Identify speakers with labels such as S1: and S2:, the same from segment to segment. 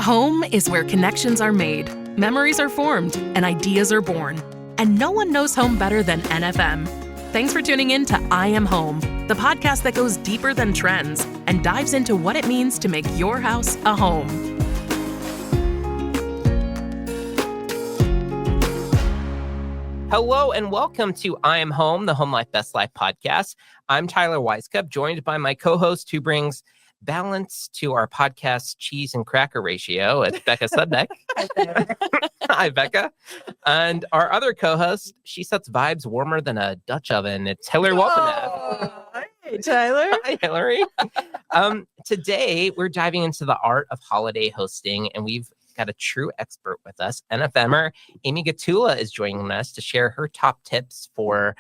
S1: Home is where connections are made, memories are formed, and ideas are born. And no one knows home better than NFM. Thanks for tuning in to I Am Home, the podcast that goes deeper than trends and dives into what it means to make your house a home.
S2: Hello and welcome to I Am Home, the Home Life Best Life podcast. I'm Tyler Wisecup, joined by my co-host who brings balance to our podcast cheese and cracker ratio. It's Becca Sudbeck. Hi, Becca. And our other co-host, she sets vibes warmer than a Dutch oven. It's Hilary Woltemath.
S3: Hey, Tyler.
S2: Hi, Hilary. Today, we're diving into the art of holiday hosting, and we've got a true expert with us. NFMer Amy Gottula is joining us to share her top tips for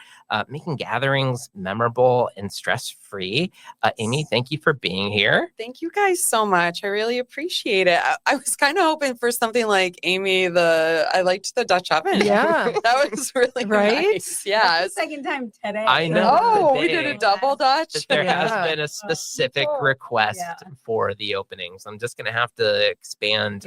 S2: making gatherings memorable and stress-free. Amy, thank you for being here.
S3: Thank you guys so much. I really appreciate it. I was kind of hoping for something like Amy, I liked the Dutch oven.
S4: Yeah.
S3: That was really nice. Yeah.
S4: That's the second time today.
S2: I know.
S3: Oh, we did a double Dutch.
S2: That there has been a specific request for the openings. I'm just going to have to expand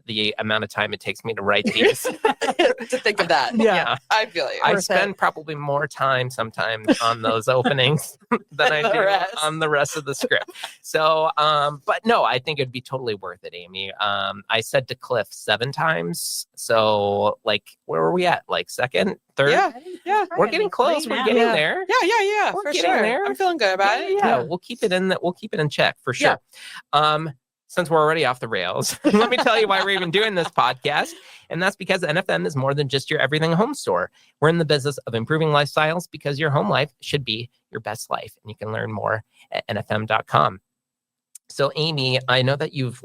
S2: the amount of time it takes me to write these.
S3: To think of that.
S2: Yeah.
S3: I feel you.
S2: I spend probably more time sometimes on those openings than I do on the rest of the script. So, but no, I think it'd be totally worth it, Amy. I said to Cliff 7 times. So like, where were we at? Like second, third?
S3: Yeah.
S2: We're getting close. We're getting there.
S3: Yeah.
S2: We're
S3: For
S2: getting
S3: sure.
S2: there.
S3: I'm feeling good about it.
S2: Yeah. We'll keep it in check for sure. Since we're already off the rails, let me tell you why we're even doing this podcast. And that's because NFM is more than just your everything home store. We're in the business of improving lifestyles because your home life should be your best life. And you can learn more at nfm.com. So Amy, I know that you've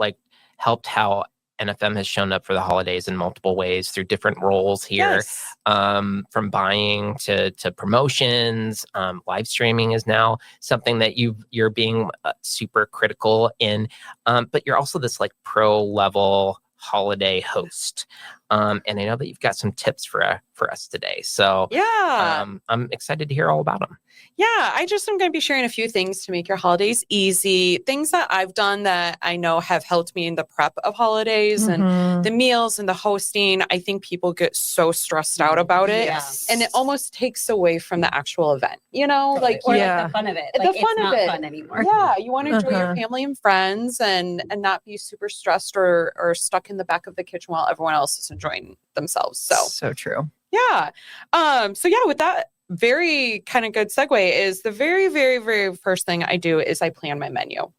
S2: helped how NFM has shown up for the holidays in multiple ways through different roles here, from buying to promotions. Live streaming is now something that you're being super critical in, but you're also this pro level holiday host. And I know that you've got some tips for us today. So I'm excited to hear all about them.
S3: Yeah, I just am going to be sharing a few things to make your holidays easy. Things that I've done that I know have helped me in the prep of holidays and the meals and the hosting. I think people get so stressed out about it.
S4: Yes.
S3: And it almost takes away from the actual event,
S4: the fun of it.
S3: The fun of it.
S4: Fun anymore.
S3: Yeah, you want to enjoy your family and friends and not be super stressed or stuck in the back of the kitchen while everyone else is enjoying themselves.
S4: So true.
S3: Yeah. With that very kind of good segue is the very, very, very first thing I do is I plan my menu.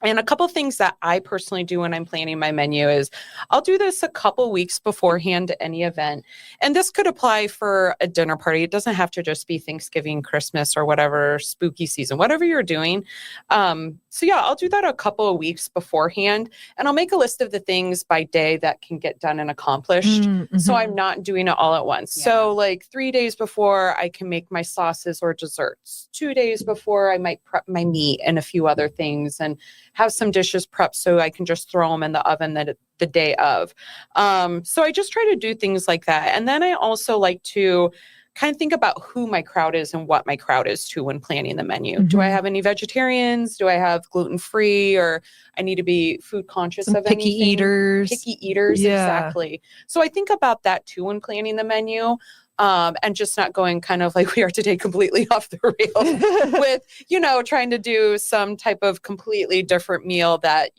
S3: And a couple things that I personally do when I'm planning my menu is I'll do this a couple weeks beforehand to any event. And this could apply for a dinner party. It doesn't have to just be Thanksgiving, Christmas, or whatever, spooky season, whatever you're doing. I'll do that a couple of weeks beforehand. And I'll make a list of the things by day that can get done and accomplished. So I'm not doing it all at once. Yeah. So 3 days before I can make my sauces or desserts. 2 days before I might prep my meat and a few other things and have some dishes prepped so I can just throw them in the oven the day of. So I just try to do things like that. And then I also like to kind of think about who my crowd is and what my crowd is too when planning the menu. Do I have any vegetarians? Do I have gluten-free, or I need to be food conscious of anything? Picky eaters, exactly. So I think about that too when planning the menu. And just not going kind of like we are today completely off the rails with, trying to do some type of completely different meal that,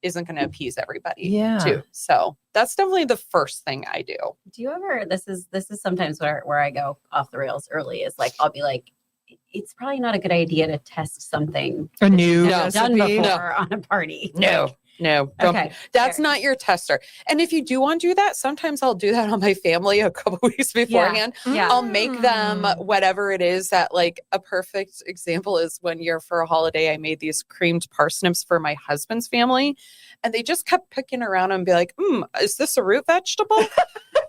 S3: isn't going to appease everybody too. So that's definitely the first thing I do.
S4: Do you ever, this is sometimes where I go off the rails early is I'll be like, it's probably not a good idea to test something
S5: a new
S4: done before on a party.
S3: No,
S4: okay.
S3: That's not your tester. And if you do want to do that, sometimes I'll do that on my family a couple weeks beforehand.
S4: Yeah.
S3: I'll make them whatever it is that a perfect example is when for a holiday, I made these creamed parsnips for my husband's family. And they just kept picking around and be like, is this a root vegetable?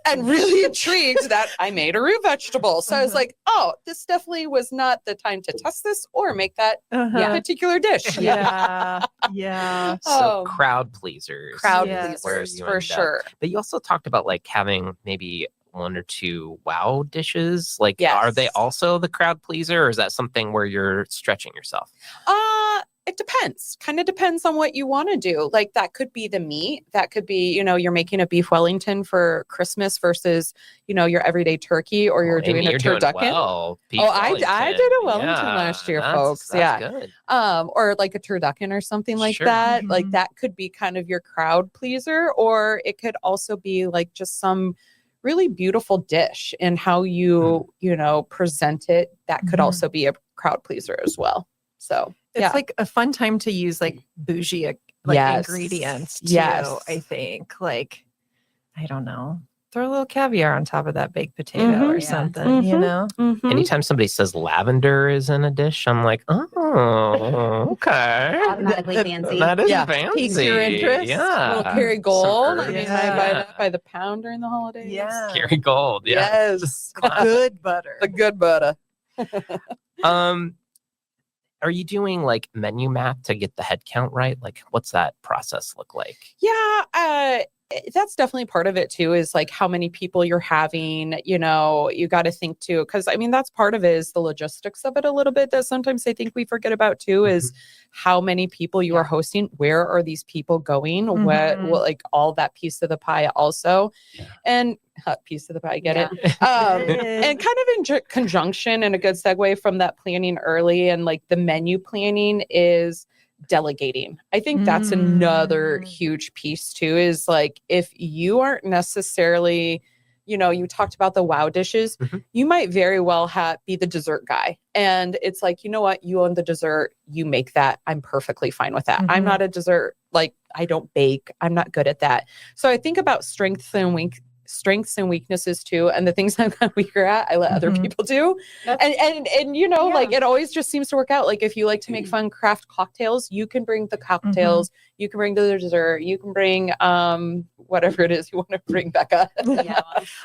S3: And really intrigued that I made a root vegetable. So I was like, oh, this definitely was not the time to test this or make that particular dish.
S5: Yeah.
S2: So crowd pleasers.
S3: For sure.
S2: But you also talked about having maybe 1 or 2 wow dishes. Are they also the crowd pleaser, or is that something where you're stretching yourself?
S3: It depends. Kind of depends on what you want to do. Like that could be the meat. That could be, you're making a beef Wellington for Christmas versus, your everyday turkey, or you're doing a turducken.
S2: Well,
S3: I did a Wellington last year, folks.
S2: That's good.
S3: Or like a turducken or something like that.
S4: Mm-hmm.
S3: Like that could be kind of your crowd pleaser, or it could also be like just some really beautiful dish and how you, present it. That could also be a crowd pleaser as well. So
S5: it's like a fun time to use like bougie ingredients too. I think like, I don't know, throw a little caviar on top of that baked potato or something,
S2: Anytime somebody says lavender is in a dish, I'm like, oh, okay.
S4: Automatically fancy.
S2: That is
S3: fancy.
S5: Piques your interest.
S2: Yeah.
S3: Little Kerrygold.
S2: Some
S3: I
S2: herbs.
S3: buy that by the pound during the holidays.
S5: Yeah.
S2: Kerrygold. Yeah.
S3: Yes.
S5: Good butter.
S3: The good butter.
S2: Are you doing like menu math to get the head count right? Like, what's that process look like?
S3: Yeah, that's definitely part of it too, is like how many people you're having, you got to think too. Cause I mean, that's part of it, is the logistics of it a little bit that sometimes I think we forget about too, is how many people you are hosting. Where are these people going? What like all that piece of the pie also. And piece of the pie, get it? And kind of in conjunction, and a good segue from that planning early and like the menu planning is delegating. I think that's another huge piece too, is like if you aren't necessarily, you talked about the wow dishes, you might very well be the dessert guy. And it's like, you know what, you own the dessert, you make that. I'm perfectly fine with that. I'm not a dessert, like I don't bake. I'm not good at that. So I think about strengths and weaknesses too, and the things I'm weaker at, I let other people do. And like it always just seems to work out. Like if you like to make fun craft cocktails, you can bring the cocktails, you can bring the dessert, you can bring whatever it is you want to bring, Becca.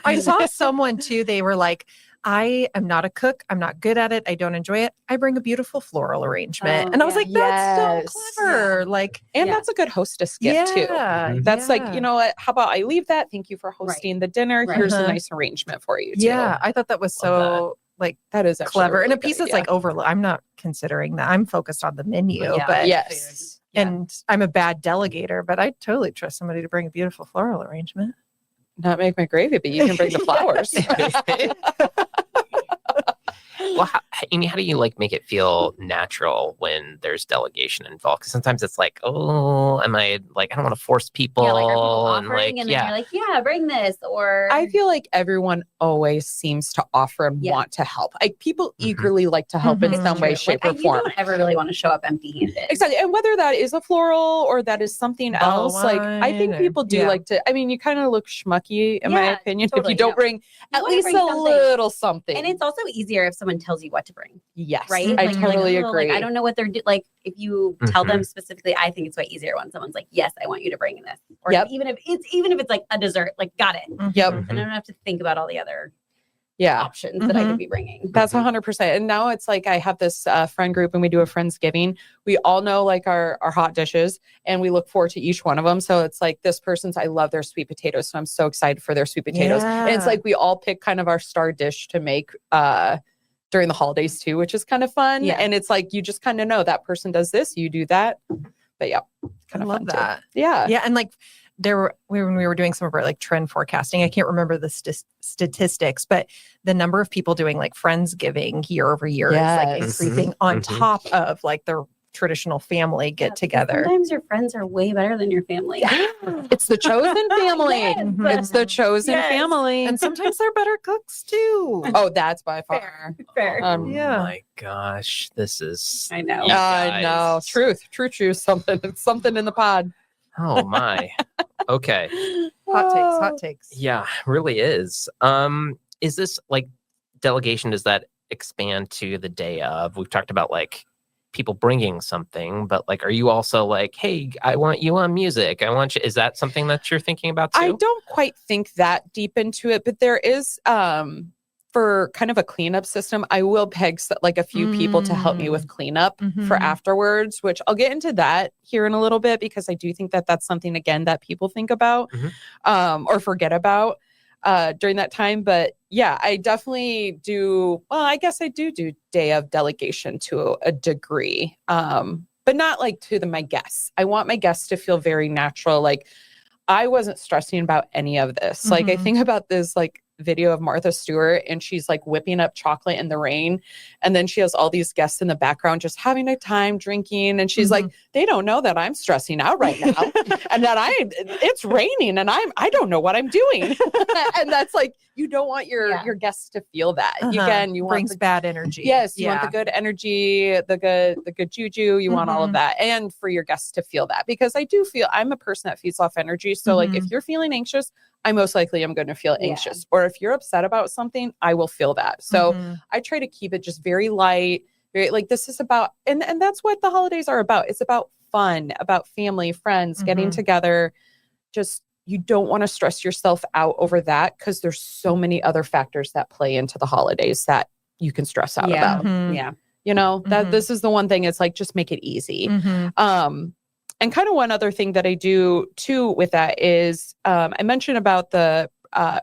S5: I saw someone too, they were like, I am not a cook. I'm not good at it. I don't enjoy it. I bring a beautiful floral arrangement. And I was like, that's so clever. Like,
S3: and that's a good hostess gift too. That's like, you know what, how about I leave that? Thank you for hosting the dinner. Here's a nice arrangement for you too.
S5: Yeah. I thought that was so like,
S3: that is
S5: clever.
S3: Really
S5: and a piece that's like overload. I'm not considering that. I'm focused on the menu, but
S3: yes.
S5: And I'm a bad delegator, but I totally trust somebody to bring a beautiful floral arrangement.
S3: Not make my gravy, but you can bring the flowers.
S2: Well, Amy, how do you like make it feel natural when there's delegation involved? Because sometimes it's like, oh, am I like, I don't want to force people.
S4: Yeah, like, are people offering?
S2: And like,
S4: and then you're like, yeah, bring this. Or
S3: I feel like everyone always seems to offer and want to help. Like people eagerly like to help in some way, shape, or form.
S4: You don't ever really want to show up empty-handed.
S3: Exactly. And whether that is a floral or that is something else, like I think people do like to, I mean, you kind of look schmucky in my opinion if you don't bring at least a little something.
S4: And it's also easier if someone tells you what to bring.
S3: Yes.
S4: Right?
S3: I totally agree.
S4: Like, I don't know what they're doing. Like if you tell them specifically, I think it's way easier when someone's like, yes, I want you to bring this. Or even if it's like a dessert, like got it.
S3: Yep.
S4: And I don't have to think about all the other options that I could be bringing.
S3: That's 100%. And now it's like I have this friend group and we do a Friendsgiving. We all know like our hot dishes and we look forward to each one of them. So it's like this person's, I love their sweet potatoes. So I'm so excited for their sweet potatoes. And it's like we all pick kind of our star dish to make during the holidays too, which is kind of fun. And it's like you just kind of know that person does this, you do that. But kind of
S5: love that.
S3: Too. Yeah.
S5: And like when we were doing some of our like trend forecasting, I can't remember the statistics, but the number of people doing like Friendsgiving year over year is like increasing on top of like the traditional family get together.
S4: Sometimes your friends are way better than your family.
S3: It's the chosen family. It's the chosen family.
S5: And sometimes they're better cooks too.
S3: Oh, that's by far.
S4: Fair.
S2: Oh my gosh. This is.
S4: I know.
S3: I know. Truth. Something. It's something in the pod.
S2: Oh my. Okay.
S5: Hot takes.
S2: Yeah, really is. Is this like delegation? Does that expand to the day of? We've talked about like people bringing something, but like, are you also like, hey, I want you on music. I want you. Is that something that you're thinking about too?
S3: I don't quite think that deep into it, but there is, for kind of a cleanup system, I will peg like a few people to help me with cleanup for afterwards, which I'll get into that here in a little bit, because I do think that that's something, again, that people think about or forget about during that time. But yeah, I definitely do. Well, I guess I do day of delegation to a degree. but not like to my guests. I want my guests to feel very natural. Like I wasn't stressing about any of this. Like I think about this like video of Martha Stewart and she's like whipping up chocolate in the rain. And then she has all these guests in the background just having a time drinking. And she's like, they don't know that I'm stressing out right now and that it's raining and I don't know what I'm doing. And that's like, you don't want your guests to feel that. Again, you
S5: brings
S3: want
S5: bad energy.
S3: Yes. You want the good energy, the good juju. You want all of that. And for your guests to feel that, because I do feel I'm a person that feeds off energy. So like if you're feeling anxious, I most likely am going to feel anxious. Or if you're upset about something, I will feel that. So I try to keep it just very light, very like this is about, and that's what the holidays are about. It's about fun, about family, friends, getting together. Just, you don't want to stress yourself out over that because there's so many other factors that play into the holidays that you can stress out about.
S4: Yeah.
S3: You know, that this is the one thing. It's like, just make it easy. And kind of one other thing that I do too with that is I mentioned about the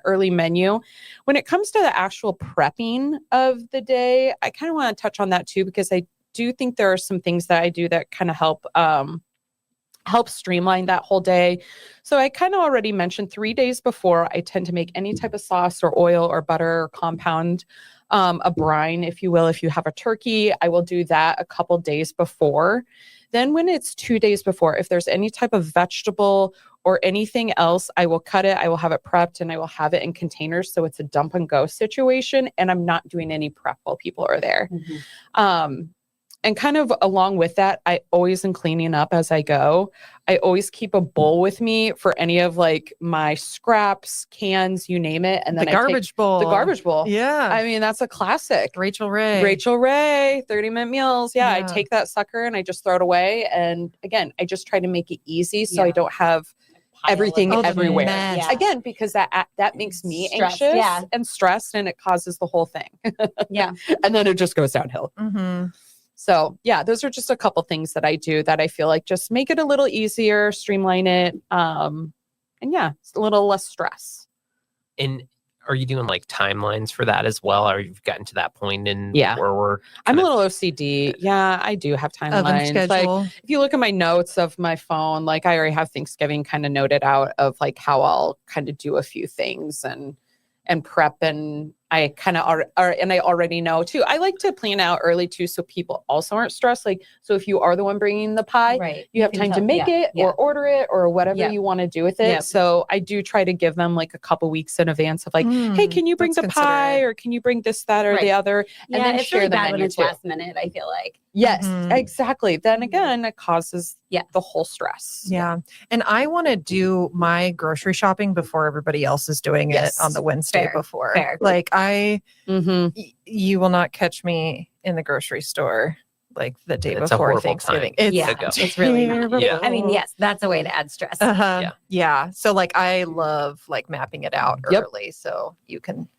S3: early menu. When it comes to the actual prepping of the day, I kind of want to touch on that too, because I do think there are some things that I do that kind of help streamline that whole day. So I kind of already mentioned 3 days before, I tend to make any type of sauce or oil or butter or compound, a brine, if you will. If you have a turkey, I will do that a couple days before. Then when it's 2 days before, if there's any type of vegetable or anything else, I will cut it. I will have it prepped and I will have it in containers. So it's a dump and go situation. And I'm not doing any prep while people are there. And kind of along with that, I always am cleaning up as I go. I always keep a bowl with me for any of like my scraps, cans, you name it. And then
S5: the garbage bowl.
S3: The garbage bowl.
S5: Yeah.
S3: I mean, that's a classic.
S5: Rachel Ray,
S3: 30-minute meals. Yeah. I take that sucker and I just throw it away. And again, I just try to make it easy so I don't have everything everywhere. Again, because that makes me anxious and stressed, and it causes the whole thing. And then it just goes downhill. So yeah, those are just a couple things that I do that I feel like just make it a little easier, streamline it. And yeah, it's a little less stress.
S2: And are you doing like timelines for that as well? Or you've gotten to that point in where we're
S3: I'm a little OCD. Yeah, I do have timelines. Like if you look at my notes of my phone, like I already have Thanksgiving kind of noted out of like how I'll kind of do a few things and prep, and I kind of and I already know too. I like to plan out early too, so people also aren't stressed. Like, so if you are the one bringing the pie, you have time to make it or order it or whatever you want to do with it. So I do try to give them like a couple weeks in advance of like, hey, can you bring the pie or can you bring this, that, or the other?
S4: And then share really the menu when it's last minute, I feel like.
S3: Yes, exactly. Then again, it causes the whole stress.
S5: Yeah. And I want to do my grocery shopping before everybody else is doing it on the Wednesday before. Like you will not catch me in the grocery store like the day before Thanksgiving.
S4: It's really not. I mean, yes, that's a way to add stress.
S5: Yeah. So like I love like mapping it out early so you can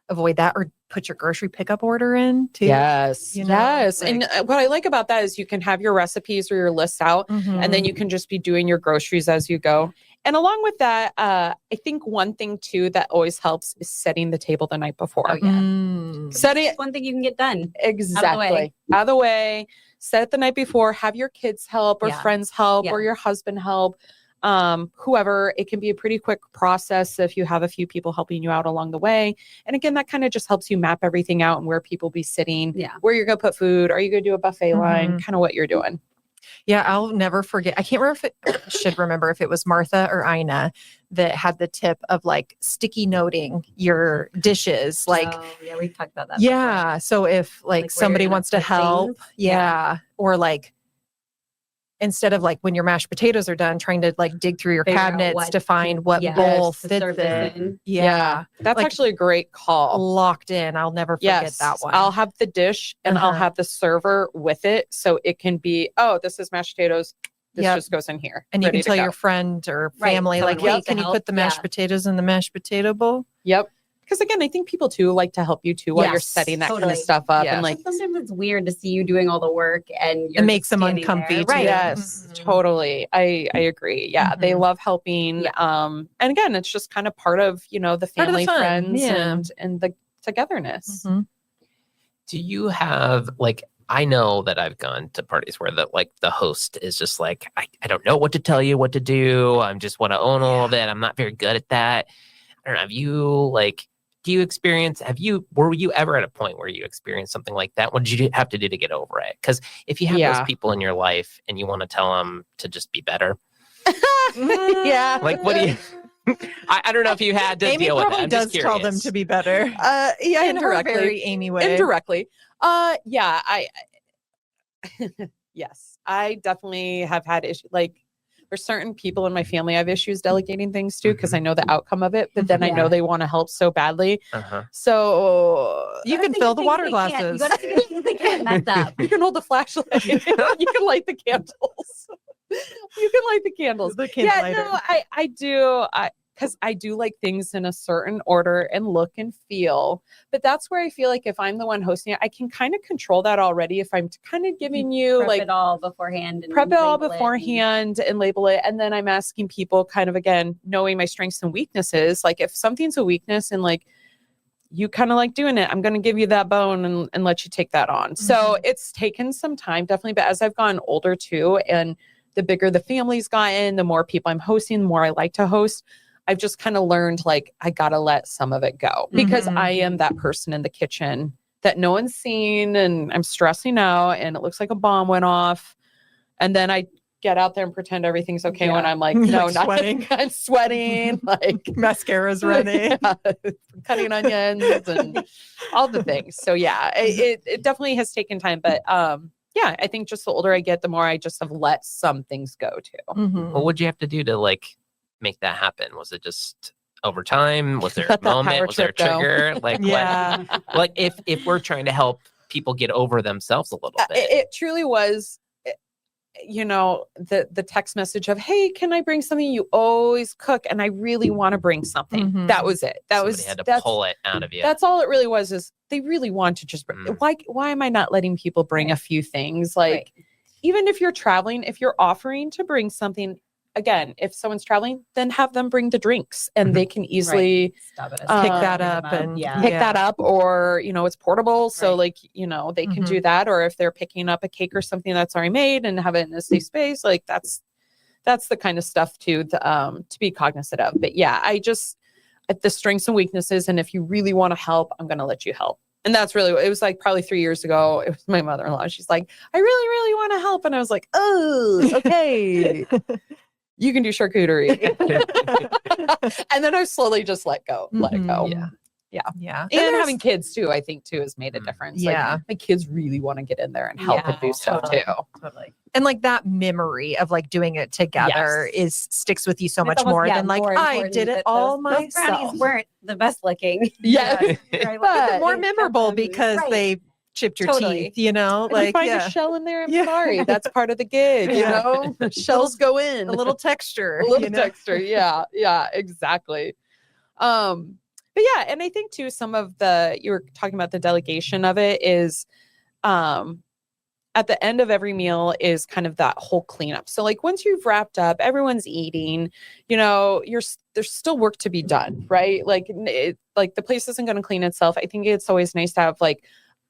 S5: avoid that, or put your grocery pickup order in too.
S3: Yes.
S5: You know,
S3: like, and what I like about that is you can have your recipes or your lists out and then you can just be doing your groceries as you go. And along with that, I think one thing too that always helps is setting the table the night before.
S4: Setting one thing you can get done.
S3: Exactly. Out of the way. Set it the night before. Have your kids help or friends help or your husband help. Whoever. It can be a pretty quick process if you have a few people helping you out along the way. And again, that kind of just helps you map everything out and where people be sitting, where you're going to put food. Are you going to do a buffet line? Kind of what you're doing.
S5: Yeah, I'll never forget. I can't remember if it was Martha or Ina that had the tip of like sticky noting your dishes. Like,
S4: we've talked about that.
S5: Yeah. So if like somebody wants to help, or like, instead of like when your mashed potatoes are done, trying to like dig through your cabinets to find what bowl fits in.
S3: That's like, actually a great call.
S5: Locked in. I'll never forget that one.
S3: I'll have the dish and I'll have the server with it. So it can be, this is mashed potatoes. This just goes in here.
S5: And you can tell your friend or family, like, hey, can you put the mashed potatoes in the mashed potato bowl?
S3: Because again, I think people too like to help you too while you're setting that kind of stuff up. And like
S4: sometimes it's weird to see you doing all the work and
S5: it makes them uncomfy too.
S3: Yes, totally. I agree. Yeah, they love helping. And again, it's just kind of part of the family, friends, and the togetherness.
S2: Do you have like I know that I've gone to parties where the host is just like, I don't know what to tell you what to do. I just want to own all of it. I'm not very good at that. I don't know. Have you were you ever at a point where you experienced something like that? What did you have to do to get over it? Because if you have those people in your life and you want to tell them to just be better.
S3: Yeah.
S2: Like, what do you... I don't know if you had to
S5: Amy
S2: deal with that.
S5: probably
S2: I'm
S5: does
S2: just
S5: tell them to be better.
S3: Yeah,
S5: In her
S3: indirectly.
S5: very Amy way.
S3: Indirectly. Yeah, yes, I definitely have had issues. Like, there's certain people in my family I have issues delegating things to because I know the outcome of it, but then I know they want to help so badly. So
S5: you can fill the water glasses.
S4: They can't mess up.
S3: You can hold the flashlight. You can light the candles. You can light the candles. I do. Because I do like things in a certain order and look and feel. But that's where I feel like if I'm the one hosting it, I can kind of control that already. If I'm kind of giving you
S4: prep it all beforehand and
S3: label it. And then I'm asking people kind of, again, knowing my strengths and weaknesses. Like if something's a weakness and like you kind of like doing it, I'm going to give you that bone and let you take that on. So it's taken some time, definitely. But as I've gotten older too, and the bigger the family's gotten, the more people I'm hosting, the more I like to host. I've just kind of learned like I got to let some of it go because I am that person in the kitchen that no one's seen and I'm stressing out and it looks like a bomb went off. And then I get out there and pretend everything's okay when I'm like, no, not
S5: sweating.
S3: I'm sweating, like
S5: mascara's running,
S3: cutting onions and all the things. So yeah, it definitely has taken time, but yeah, I think just the older I get, the more I just have let some things go too.
S2: What would you have to do to like make that happen? Was it just over time? Was there a moment? Was there a trigger? Like, like if we're trying to help people get over themselves a little bit,
S3: it truly was. You know, the text message of, hey, can I bring something? You always cook and I really want to bring something. That was it.
S2: Somebody had to pull it out of you.
S3: That's all it really was, is they really want to just bring. Why am I not letting people bring a few things? Like, even if you're traveling, if you're offering to bring something, again, if someone's traveling, then have them bring the drinks and they can easily
S5: pick that up and
S3: pick that up, or, you know, it's portable. So like, you know, they can do that. Or if they're picking up a cake or something that's already made and have it in a safe space, like that's the kind of stuff to be cognizant of. But yeah, I just, at the strengths and weaknesses. And if you really want to help, I'm going to let you help. And that's really, it was like probably 3 years ago. It was my mother-in-law. She's like, I really, really want to help. And I was like, oh, okay. You can do charcuterie. And then I slowly just let it go. Yeah. And having kids too, I think too, has made a difference.
S5: Yeah.
S3: Like, my kids really want to get in there and help and do stuff too.
S4: Totally.
S5: And like that memory of like doing it together sticks with you so much more than like, I did it all myself.
S4: Those brownies weren't the best looking.
S3: Yes.
S5: But more memorable because they chipped your teeth, you know,
S3: and
S5: like
S3: you find a shell in there. I'm sorry. That's part of the gig, you know, shells go in.
S5: A little texture.
S3: Texture. Yeah. Yeah, exactly. But yeah, and I think too, some of you were talking about the delegation of it is, at the end of every meal is kind of that whole cleanup. So like once you've wrapped up, everyone's eating, you know, there's still work to be done, right? Like the place isn't going to clean itself. I think it's always nice to have like,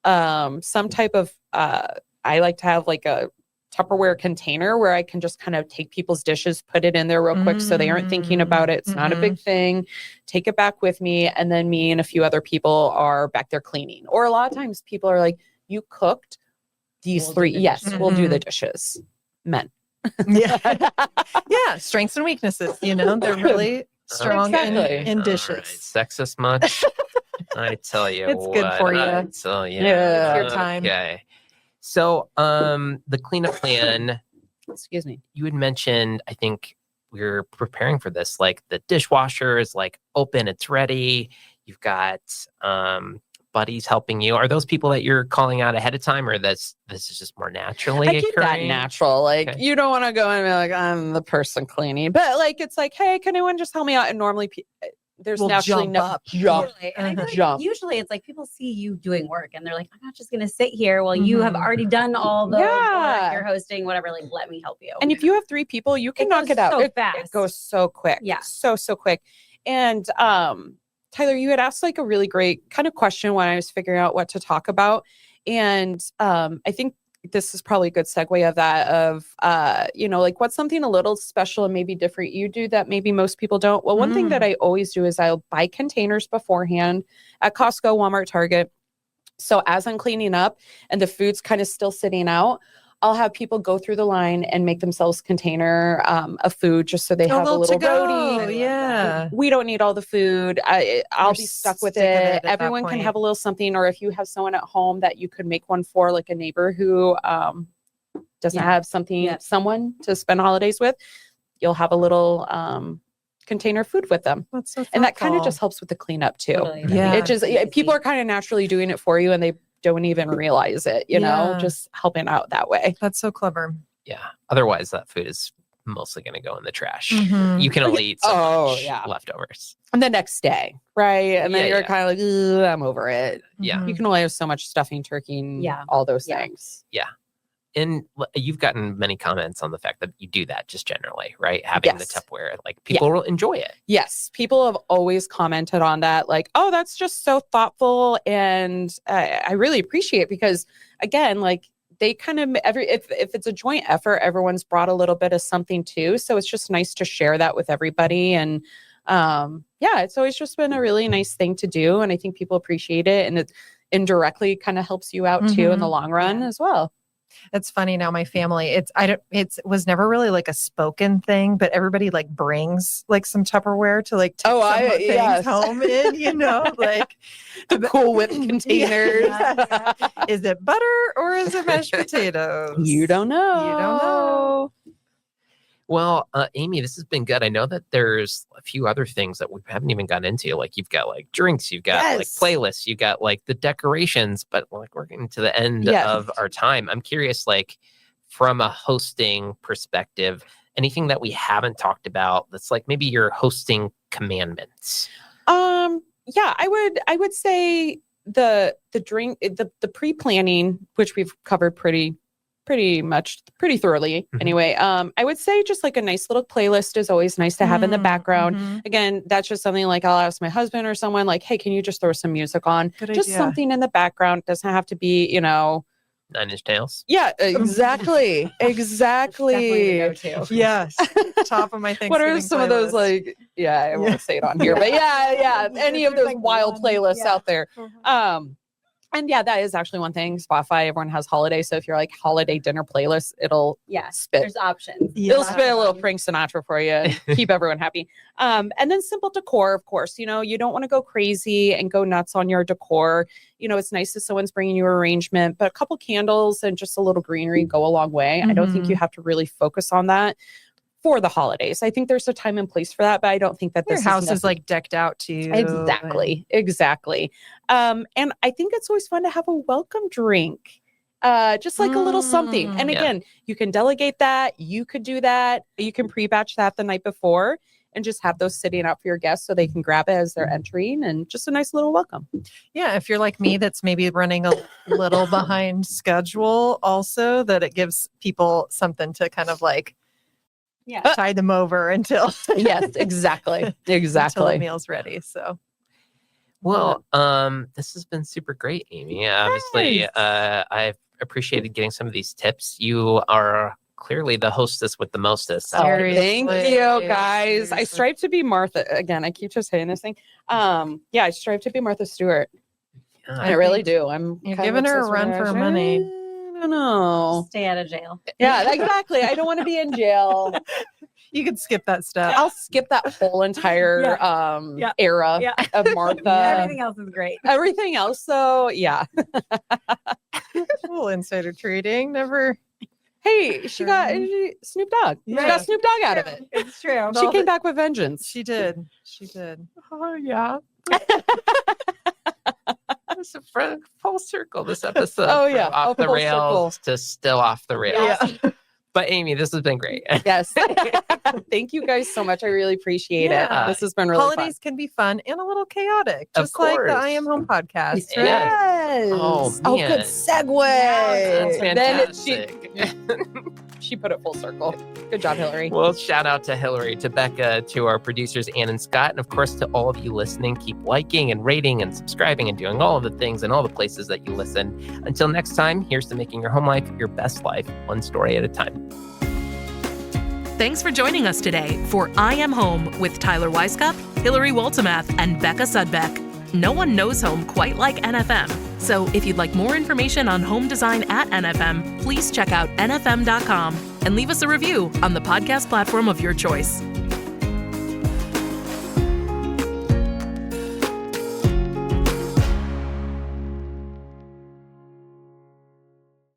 S3: some type of, I like to have like a Tupperware container where I can just kind of take people's dishes, put it in there real quick so they aren't thinking about it. It's not a big thing. Take it back with me. And then me and a few other people are back there cleaning. Or a lot of times people are like, you cooked these three. Yes, we'll do the dishes. Men.
S5: Yeah. Strengths and weaknesses, you know, they're really strong in dishes.
S2: Right. Sexist much? I tell you,
S5: it's good for you.
S2: So
S5: yeah, it's your time.
S2: Okay. So, the cleanup plan.
S3: Excuse me.
S2: You had mentioned, I think we were preparing for this. Like the dishwasher is like open, it's ready. You've got buddies helping you. Are those people that you're calling out ahead of time, or this is just more naturally
S3: I keep that
S2: occurring?
S3: natural. Like you don't want to go and be like, I'm the person cleaning, but like it's like, hey, can anyone just help me out? And normally there's naturally jump.
S4: And I feel like usually it's like people see you doing work and they're like, I'm not just going to sit here while you have already done all the work, you're hosting, whatever. Like, let me help you.
S3: And if you have 3 people, you can knock it out.
S4: So fast.
S3: It goes so quick.
S4: Yeah.
S3: So quick. And Tyler, you had asked like a really great kind of question when I was figuring out what to talk about. And I think this is probably a good segue of that of, like what's something a little special and maybe different you do that maybe most people don't. Well, one thing that I always do is I'll buy containers beforehand at Costco, Walmart, Target. So as I'm cleaning up and the food's kind of still sitting out, I'll have people go through the line and make themselves container of food just so they have a little roadie.
S5: Yeah.
S3: We don't need all the food. I'll be stuck with it. Everyone can have a little something. Or if you have someone at home that you could make one for, like a neighbor who doesn't have someone to spend holidays with, you'll have a little container food with them.
S5: That's so thoughtful.
S3: And that kind of just helps with the cleanup too.
S4: Totally.
S5: Yeah.
S3: It just, people are kind of naturally doing it for you and they don't even realize it, just helping out that way.
S5: That's so clever.
S2: Yeah. Otherwise, that food is mostly going to go in the trash.
S5: Mhm.
S2: You can only eat so much leftovers.
S3: And the next day, right? And then you're kind of like, "Ugh, I'm over it."
S2: Yeah.
S3: You can only have so much stuffing, turkey, and all those things.
S2: Yeah. And you've gotten many comments on the fact that you do that just generally, right? Having the Tupperware, like people will enjoy it.
S3: Yes. People have always commented on that. Like, oh, that's just so thoughtful. And I really appreciate it because again, like they kind of, if it's a joint effort, everyone's brought a little bit of something too. So it's just nice to share that with everybody. And it's always just been a really nice thing to do. And I think people appreciate it. And it indirectly kind of helps you out too in the long run as well.
S5: It's funny now, my family, it was never really like a spoken thing, but everybody like brings like some Tupperware to like take things home in, like
S3: the Cool Whip containers.
S5: Is it butter or is it mashed potatoes?
S3: You don't know.
S2: Well, Amy, this has been good. I know that there's a few other things that we haven't even gotten into. Like you've got like drinks, you've got like playlists, you got like the decorations, but like we're getting to the end of our time. I'm curious, like from a hosting perspective, anything that we haven't talked about that's like maybe your hosting commandments.
S3: I would say the drink, the pre-planning, which we've covered pretty thoroughly anyway. I would say just like a nice little playlist is always nice to have in the background. Again, that's just something like I'll ask my husband or someone like, hey, can you just throw some music on? Just something in the background. It doesn't have to be,
S2: 9 Inch Nails.
S3: Yeah, exactly.
S5: Yes. Top of my Thanksgiving
S3: What are some of those like, I won't say it on here, but any of those wild playlists out there. And that is actually one thing. Spotify, everyone has holiday. So if you're like holiday dinner playlist, it'll spit.
S4: There's options.
S3: It'll spit a little Frank Sinatra for you and keep everyone happy. And then simple decor, of course. You don't want to go crazy and go nuts on your decor. It's nice if someone's bringing you arrangement, but a couple candles and just a little greenery go a long way. I don't think you have to really focus on that for the holidays. I think there's a time and place for that, but I don't think that
S5: your house is like decked out too.
S3: Exactly. And I think it's always fun to have a welcome drink, just like a little something. And again, you can delegate that. You could do that. You can pre-batch that the night before and just have those sitting out for your guests so they can grab it as they're entering, and just a nice little welcome.
S5: Yeah. If you're like me, that's maybe running a little behind schedule also, that it gives people something to kind of like tie them over until
S3: yes, exactly
S5: until the meal's ready. So
S2: well, this has been super great, Amy. Obviously, I've appreciated getting some of these tips. You are clearly the hostess with the mostest.
S3: Thank you, guys. I strive to be Martha. Again, I keep just saying this thing. I strive to be Martha Stewart. I really do.
S5: You're giving her a run for her money.
S3: I don't know.
S4: Stay out of jail.
S3: Yeah, exactly. I don't want to be in jail.
S5: You could skip that step.
S3: I'll skip that whole entire era of Martha.
S4: Everything else is great.
S3: Everything else, so
S5: A little insider trading. Never.
S3: Hey, she got Snoop Dogg. She got Snoop Dogg out of it.
S4: It's true.
S3: She came back with vengeance.
S5: She did.
S2: Oh, yeah. It's a full circle this episode.
S3: Oh, yeah.
S2: Off the
S3: full
S2: rails
S3: circle.
S2: to still off the rails.
S5: Yeah.
S2: But Amy, this has been great.
S3: Yes. Thank you guys so much. I really appreciate it. This has been really
S5: Holidays can be fun and a little chaotic,
S2: Of
S5: just like
S2: course.
S5: the I Am Home podcast.
S2: Yes.
S3: Yes.
S2: Oh, man.
S3: good segue.
S2: That's
S3: Then
S2: fantastic.
S3: she put it full circle. Good job, Hilary.
S2: Well, shout out to Hilary, to Becca, to our producers, Ann and Scott, and of course to all of you listening. Keep liking and rating and subscribing and doing all of the things in all the places that you listen. Until next time, here's to making your home life your best life, one story at a time.
S1: Thanks for joining us today for I Am Home with Tyler Wisecup, Hilary Woltemath, and Becca Sudbeck. No one knows home quite like NFM. So if you'd like more information on home design at NFM, please check out nfm.com and leave us a review on the podcast platform of your choice.